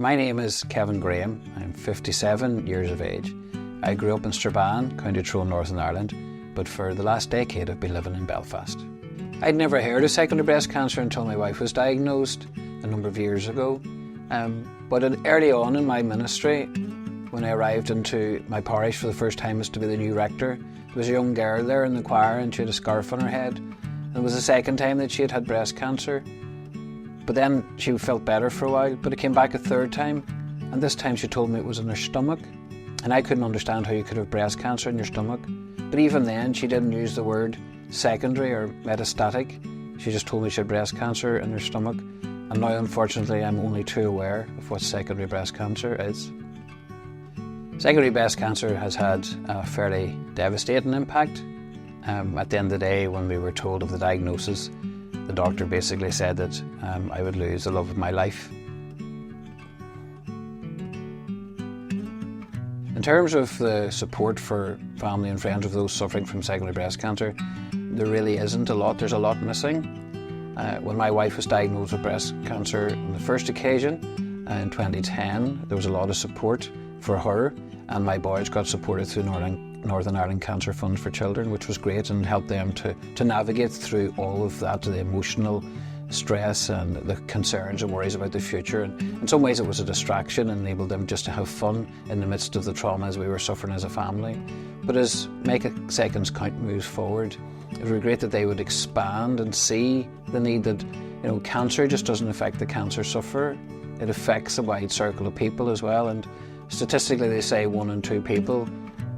My name is Kevin Graham. I'm 57 years of age. I grew up in Strabane, County Tyrone, Northern Ireland, but for the last decade I've been living in Belfast. I'd never heard of secondary breast cancer until my wife was diagnosed a number of years ago. But early on in my ministry, when I arrived into my parish for the first time as to be the new rector, there was a young girl there in the choir and she had a scarf on her head. And it was the second time that she had had breast cancer. But then she felt better for a while, but it came back a third time, and this time she told me it was in her stomach. And I couldn't understand how you could have breast cancer in your stomach. But even then, she didn't use the word secondary or metastatic. She just told me she had breast cancer in her stomach. And now, unfortunately, I'm only too aware of what secondary breast cancer is. Secondary breast cancer has had a fairly devastating impact. At the end of the day, when we were told of the diagnosis, the doctor basically said that I would lose the love of my life. In terms of the support for family and friends of those suffering from secondary breast cancer, there really isn't a lot. There's a lot missing. When my wife was diagnosed with breast cancer on the first occasion in 2010, there was a lot of support for her, and my boys got supported through Northern Ireland Cancer Fund for Children, which was great and helped them to navigate through all of that, the emotional stress and the concerns and worries about the future. And in some ways it was a distraction and enabled them just to have fun in the midst of the traumas we were suffering as a family. But as Make a Seconds Count moves forward, it would be great that they would expand and see the need that, cancer just doesn't affect the cancer sufferer. It affects a wide circle of people as well, and statistically they say 1 in 2 people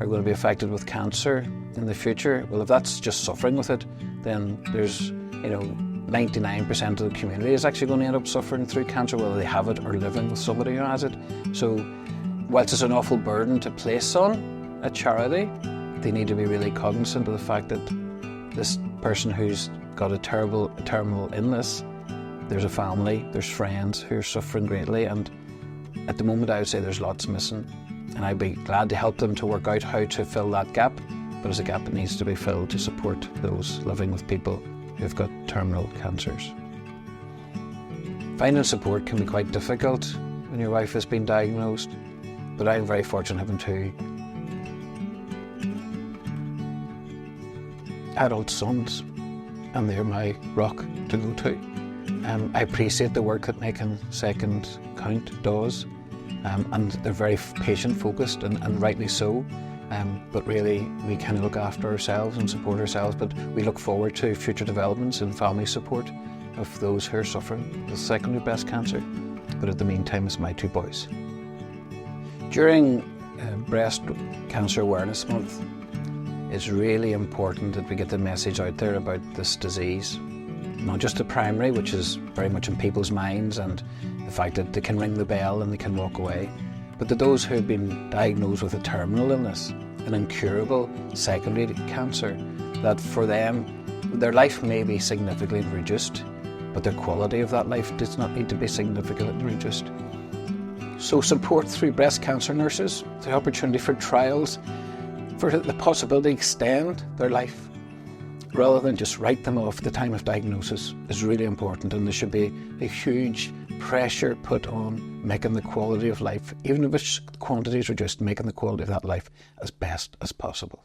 are going to be affected with cancer in the future. Well, if that's just suffering with it, then there's 99% of the community is actually going to end up suffering through cancer, whether they have it or living with somebody who has it. So whilst it's an awful burden to place on a charity, they need to be really cognizant of the fact that this person who's got a terminal illness, there's a family, there's friends who are suffering greatly, and at the moment I would say there's lots missing, and I'd be glad to help them to work out how to fill that gap, but it's a gap that needs to be filled to support those living with people who've got terminal cancers. Finding support can be quite difficult when your wife has been diagnosed, but I'm very fortunate having 2 adult sons, and they're my rock to go to. I appreciate the work that Making Seconds Count does, and they're very patient focused, and rightly so. But really we kind of look after ourselves and support ourselves, but we look forward to future developments in family support of those who are suffering with secondary breast cancer. But at the meantime, it's my 2 boys. During Breast Cancer Awareness Month, it's really important that we get the message out there about this disease. Not just the primary, which is very much in people's minds, and the fact that they can ring the bell and they can walk away, but to those who have been diagnosed with a terminal illness, an incurable secondary cancer, that for them, their life may be significantly reduced, but their quality of that life does not need to be significantly reduced. So support through breast cancer nurses, the opportunity for trials, for the possibility to extend their life, rather than just write them off at the time of diagnosis, is really important, and there should be a huge pressure put on making the quality of life, even if its quantity is reduced, making the quality of that life as best as possible.